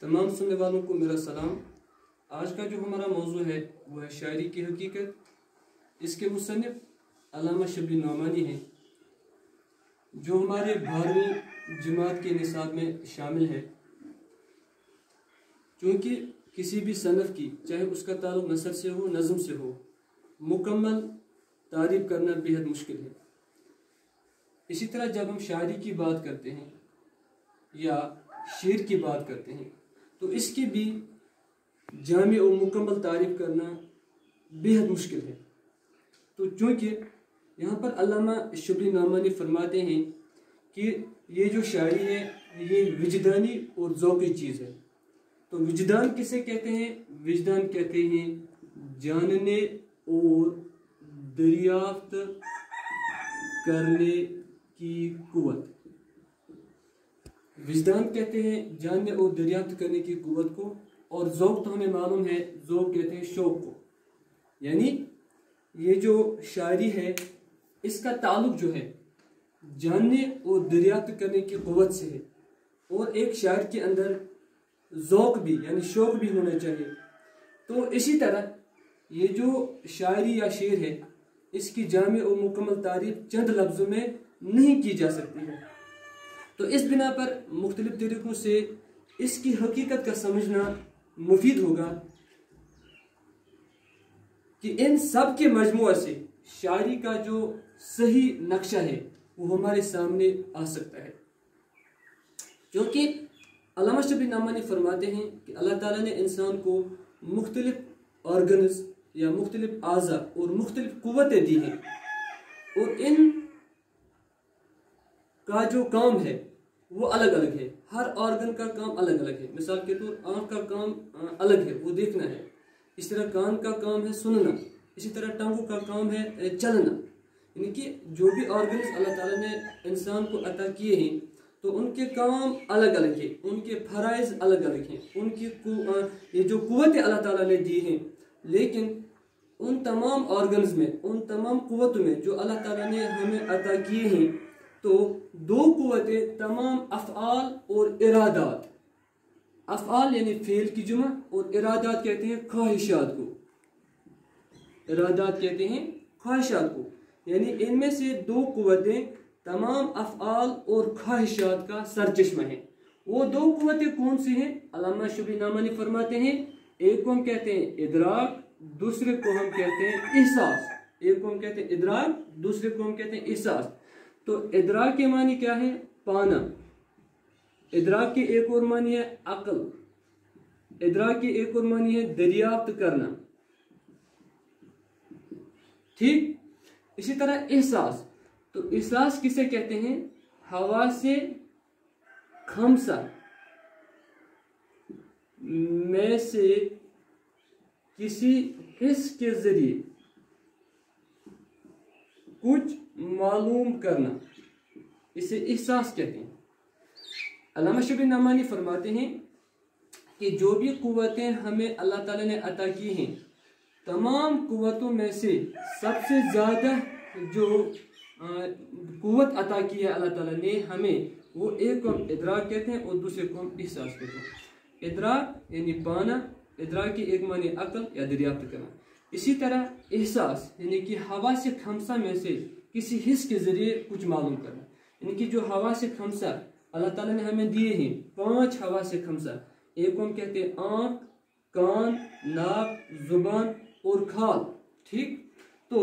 تمام سننے والوں کو میرا سلام۔ آج کا جو ہمارا موضوع ہے وہ ہے شاعری کی حقیقت۔ اس کے مصنف علامہ شبلی نعمانی ہیں جو ہمارے 12ویں جماعت کے نصاب میں شامل ہے۔ چونکہ کسی بھی صنف کی چاہے اس کا تعلق نثر سے ہو نظم سے ہو مکمل تعریف کرنا بہت مشکل ہے۔ اسی طرح جب ہم شاعری کی بات کرتے ہیں یا شعر کی بات کرتے ہیں تو اس کی بھی جامع و مکمل تعریف کرنا بہت مشکل ہے۔ تو چونکہ یہاں پر علامہ شبلی نعمانی فرماتے ہیں کہ یہ جو شاعری ہے یہ وجدانی اور ذوقی چیز ہے۔ تو وجدان کسے کہتے ہیں؟ وجدان کہتے ہیں جاننے اور دریافت کرنے کی قوت۔ وجدان کہتے ہیں جاننے اور دریافت کرنے کی قوت کو، اور ذوق تو ہمیں معلوم ہے، ذوق کہتے ہیں شوق کو۔ یعنی یہ جو شاعری ہے اس کا تعلق جو ہے جاننے اور دریافت کرنے کی قوت سے ہے، اور ایک شاعر کے اندر ذوق بھی یعنی شوق بھی ہونا چاہیے۔ تو اسی طرح یہ جو شاعری یا شعر ہے اس کی جامع اور مکمل تعریف چند لفظوں میں نہیں کی جا سکتی ہے۔ تو اس بنا پر مختلف طریقوں سے اس کی حقیقت کا سمجھنا مفید ہوگا کہ ان سب کے مجموعہ سے شاعری کا جو صحیح نقشہ ہے وہ ہمارے سامنے آ سکتا ہے۔ کیونکہ علامہ شبلی نعمانی فرماتے ہیں کہ اللہ تعالیٰ نے انسان کو مختلف آرگنز یا مختلف اعضاء اور مختلف قوتیں دی ہیں، اور ان کا جو کام ہے وہ الگ الگ ہے۔ ہر آرگن کا کام الگ الگ ہے۔ مثال کے طور آنکھ کا کام الگ ہے، وہ دیکھنا ہے۔ اس طرح کان کا کام ہے سننا۔ اسی طرح ٹانگوں کا کام ہے چلنا۔ یعنی کہ جو بھی آرگنز اللہ تعالیٰ نے انسان کو عطا کیے ہیں تو ان کے کام الگ الگ ہیں، ان کے فرائض الگ الگ ہیں، ان کی یہ جو قوتیں اللہ تعالیٰ نے دی ہیں، لیکن ان تمام آرگنز میں، ان تمام قوتوں میں جو اللہ تعالیٰ نے ہمیں عطا کیے ہیں، تو دو قوتیں تمام افعال اور ارادات، افعال یعنی فعل کی جمع، اور ارادات کہتے ہیں خواہشات کو، ارادات کہتے ہیں خواہشات کو، یعنی ان میں سے دو قوتیں تمام افعال اور خواہشات کا سرچشمہ ہیں۔ وہ دو قوتیں کون سی ہیں؟ علامہ شبلی نعمانی فرماتے ہیں ایک کو ہم کہتے ہیں ادراک، دوسرے کو ہم کہتے ہیں احساس۔ ایک کو ہم کہتے ہیں ادراک، دوسرے کو ہم کہتے ہیں احساس۔ تو ادراک کے معنی کیا ہے؟ پانا۔ ادراک کے ایک اور معنی ہے عقل۔ ادراک کے ایک اور معنی ہے دریافت کرنا۔ ٹھیک؟ اسی طرح احساس، تو احساس کسے کہتے ہیں؟ حواس خمسہ میں سے کسی حس کے ذریعے کچھ معلوم کرنا، اسے احساس کہتے ہیں۔ علامہ شبلی نعمانی فرماتے ہیں کہ جو بھی قوتیں ہمیں اللہ تعالیٰ نے عطا کی ہیں، تمام قوتوں میں سے سب سے زیادہ جو قوت عطا کی ہے اللہ تعالیٰ نے ہمیں، وہ ایک کو ہم ادراک کہتے ہیں اور دوسرے کو ہم احساس کہتے ہیں۔ ادراک یعنی پانا، ادراک کی ایک معنی عقل یا دریافت کرنا۔ اسی طرح احساس یعنی کہ حواس خمسہ میں سے کسی حس کے ذریعے کچھ معلوم کرنا، یعنی کہ جو حواس خمسہ اللہ تعالیٰ نے ہمیں دیے ہیں، 5 حواس خمسہ، ایک کو ہم کہتے ہیں آنکھ، کان، ناک، زبان اور کھال۔ ٹھیک؟ تو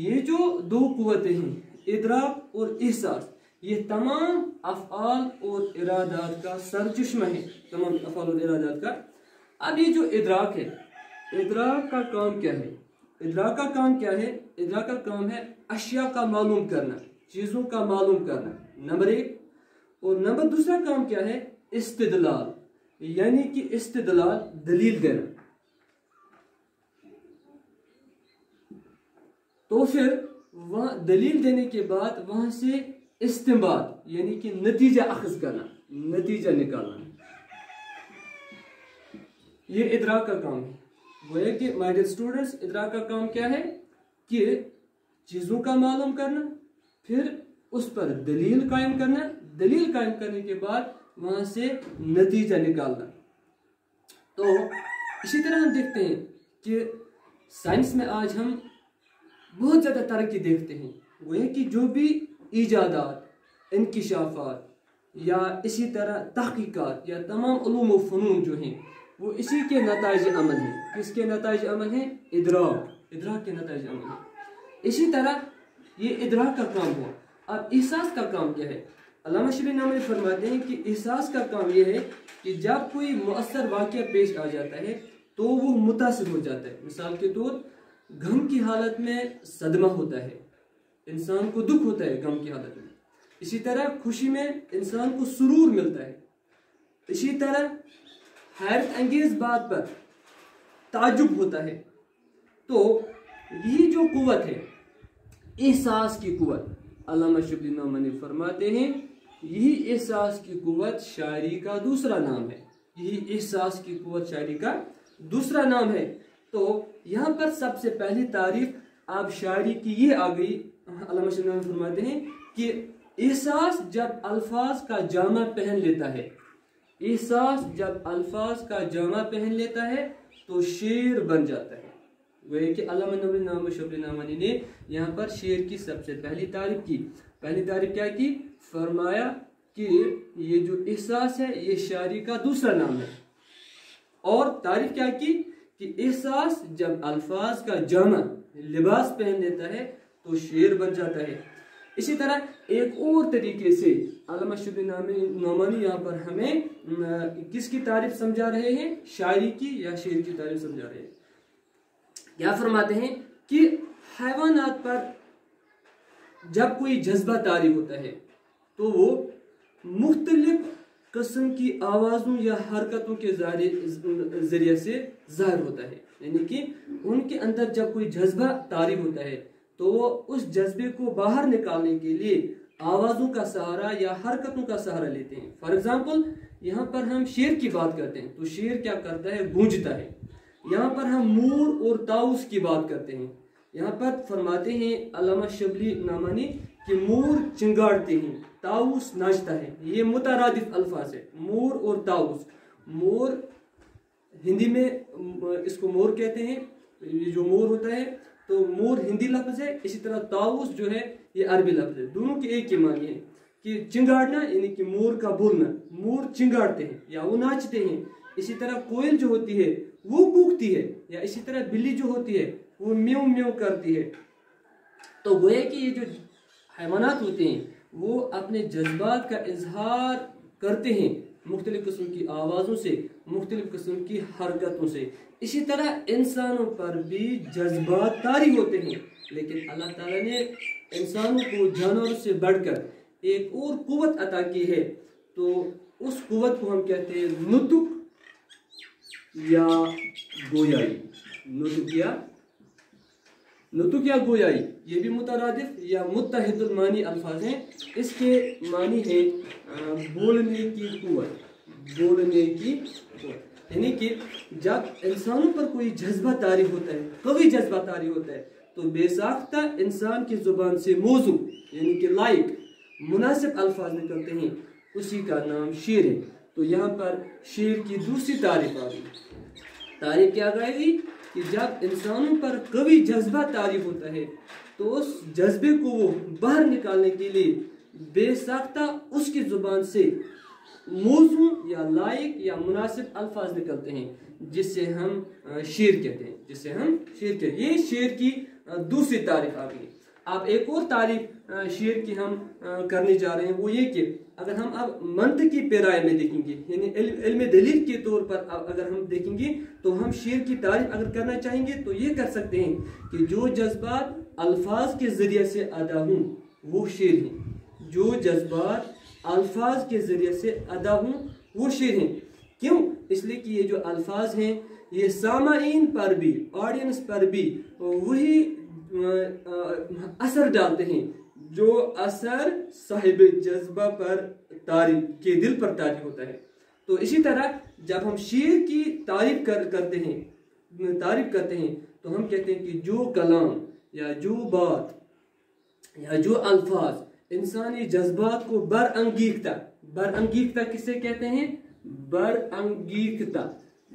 یہ جو دو قوتیں ہیں ادراک اور احساس، یہ تمام افعال اور ارادات کا سرچشمہ ہے، تمام افعال اور ارادات کا۔ اب یہ جو ادراک ہے، ادراک کا کام کیا ہے؟ ادراک کا کام کیا ہے؟ ادراک کا کام ہے اشیاء کا معلوم کرنا، چیزوں کا معلوم کرنا، نمبر 1۔ اور نمبر دوسرا کام کیا ہے؟ استدلال، یعنی کہ استدلال دلیل دینا۔ تو پھر وہاں دلیل دینے کے بعد وہاں سے استنباط یعنی کہ نتیجہ اخذ کرنا، نتیجہ نکالنا، یہ ادراک کا کام ہے۔ وہ ہے کہ مائی ڈیئر اسٹوڈنٹس، ادراک کا کام کیا ہے؟ کہ چیزوں کا معلوم کرنا، پھر اس پر دلیل قائم کرنا، دلیل قائم کرنے کے بعد وہاں سے نتیجہ نکالنا۔ तो इसी तरह हम देखते हैं कि साइंस में आज हम बहुत ज़्यादा तरक्की देखते हैं। वो है कि जो भी ईजादात, इंकिशाफात या इसी तरह तहकीकात या तमाम उलूम व फ़नून जो हैं वो इसी के नताइज अमल हैं। किसके नताइज अमल हैं? इदराक के नताइज अमल हैं। इसी तरह ये इदराक का काम हुआ। अब एहसास का काम क्या है? अल्लामा शबीर नामनी फरमाते हैं कि एहसास का काम ये है कि जब कोई मुअस्सर वाक़या पेश आ जाता है तो वो मुतासिर हो जाता है। मिसाल के तौर, गम की हालत में सदमा होता है, इंसान को दुख होता है गम की हालत में। इसी तरह खुशी में इंसान को सुरूर मिलता है। इसी तरह हैरत अंगेज बात पर ताजुब होता है। तो ये जो कुव्वत है, एहसास की कुव्वत, अल्लामा शबीर नामनी फरमाते हैं यही एहसास की कुव्वत शायरी का दूसरा नाम है। यही एहसास की कुव्वत शायरी का दूसरा नाम है। तो यहाँ पर सबसे पहली तारीफ आप शायरी की ये आ गई। अल्लामा शबीर नामनी फरमाते हैं कि एहसास जब अल्फाज का जामा पहन लेता है, एहसास जब अल्फाज का जामा पहन लेता है तो शेर बन जाता है। वह कि अल्लामा शबीर नामनी ने यहाँ पर शेर की सबसे पहली तारीफ की। पहली तारीफ क्या की? फरमाया कि ये जो एहसास है ये शायरी का दूसरा नाम है। और तारीफ क्या की कि एहसास जब अल्फाज का जामा, लिबास पहन लेता है तो शेर बन जाता है। इसी तरह एक और तरीके से अल्लामा शबीर नामनी यहाँ पर हमें किसकी तारीफ समझा रहे हैं? शायरी की या शेर की तारीफ समझा रहे हैं। क्या फरमाते हैं कि हैवानात पर जब कोई जज्बा तारी होता है तो वो मुख्तलिफ किस्म की आवाज़ों या हरकतों के जरिए से ज़ाहिर होता है। यानी कि उनके अंदर जब कोई जज्बा तारी होता है तो वो उस जज्बे को बाहर निकालने के लिए आवाज़ों का सहारा या हरकतों का सहारा लेते हैं। फॉर एग्जाम्पल, यहाँ पर हम शेर की बात करते हैं तो शेर क्या करता है? गूंजता है। यहाँ पर हम मोर और ताउस की बात करते हैं। यहाँ पर फरमाते हैं अल्लामा शबीर नामनी कि मोर चिंगाड़ते हैं, ताउस नाचता है। ये मुतरादिफ अल्फाज है, मोर और ताउस। मोर हिंदी में इसको मोर कहते हैं, ये जो मोर होता है तो मोर हिंदी लफ्ज है। इसी तरह ताउस जो है ये अरबी लफ्ज है। दोनों के एक ही मानी है कि चिंगाड़ना यानी कि मोर का बोलना, मोर चिंगाड़ते हैं या वो नाचते हैं। इसी तरह कोयल जो होती है वो कूकती है, या इसी तरह बिल्ली जो होती है वो म्यों म्यों करती है। तो गोया कि ये जो हैवानात होते हैं वो अपने जज्बात का इजहार करते हैं मुख्तलिफ किस्म की आवाज़ों से, मुख्तलिफ किस्म की हरकतों से। इसी तरह इंसानों पर भी जज्बात तारी होते हैं, लेकिन अल्लाह ताला ने इंसानों को जानवरों से बढ़कर एक और कुव्वत अता की है। तो उस कुव्वत को हम कहते हैं नुतुक या गोयाई। नुतुक या गोयाई ये भी मुतरादिफ या मुत्तहिदुल मानी अल्फाज हैं। इसके मानी है बोलने की कुव्वत, बोलने की कुव्वत। यानी कि जब इंसानों पर कोई जज्बा तारी होता है, कभी जज्बा तारी होता है, तो बेसाख्ता इंसान की जुबान से मौजू यानी कि लाइक मुनासिब अल्फाज निकलते हैं, उसी का नाम शेर है। तो यहाँ पर शेर की दूसरी तारीफ आ गई। तारीफ क्या आएगी कि जब इंसानों पर कभी जज्बा तारी होता है तो उस जज्बे को वो बाहर निकालने के लिए बेसाख्ता उसकी जुबान से मौजू या लायक या मुनासिब अल्फाज निकलते हैं, जिससे हम शेर कहते हैं, जिससे हम शेर कहते हैं। ये शेर की दूसरी तारीफ आ गई। अब एक और तारीफ शेर की हम करने जा रहे हैं, वो ये कि अगर हम अब मंतक की पैराए में देखेंगे, यानी इल्म दलील के तौर पर अगर हम देखेंगे तो हम शेर की तारीफ अगर करना चाहेंगे तो ये कर सकते हैं कि जो जज्बात अल्फाज के जरिए से अदा हों वो शेर हैं। जो जज्बात अल्फाज के जरिए से अदा हों वो शेर हैं। क्यों? इसलिए कि ये जो अल्फाज हैं ये सामाईन पर भी, ऑडियंस पर भी वही असर डालते हैं जो असर साहिब जज्बा पर तारी के दिल पर तारी होता है। तो इसी तरह जब हम शेर की तारीफ करते हैं तो हम कहते हैं कि जो कलाम या जो बात या जो अल्फाज इंसानी जज्बात को बरअंगीख्ता किसे कहते हैं?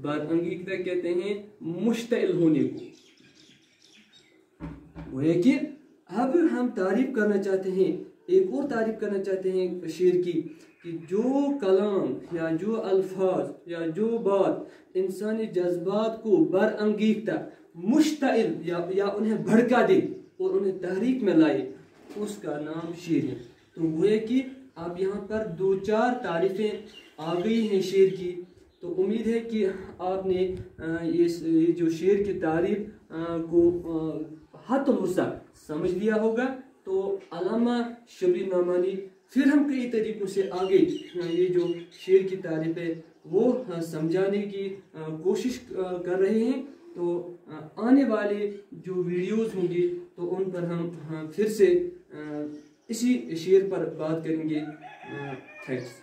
बरअंगीखता कहते हैं मुश्तइल होने को। वो है कि अब हम तारीफ करना चाहते हैं, एक और तारीफ करना चाहते हैं शेर की, कि जो कलाम या जो अल्फाज या जो बात इंसानी जज्बात को बरअंगीखता मुश्तइल या उन्हें भड़का दे और उन्हें तहरीक में लाए, उसका नाम शेर है। तो वो है कि अब यहाँ पर 2-4 तारीफ़ें आ गई हैं शेर की। तो उम्मीद है कि आपने ये जो शेर की तारीफ को हद हुस्सा समझ लिया होगा। तो अल्लामा शबली नोमानी फिर हम कई तरीक़ों से आगे ये जो शेर की तारीफ है वो समझाने की कोशिश कर रहे हैं। तो आने वाले जो वीडियोस होंगे तो उन पर हम फिर से इसी शेर पर बात करेंगे। थैंक्स।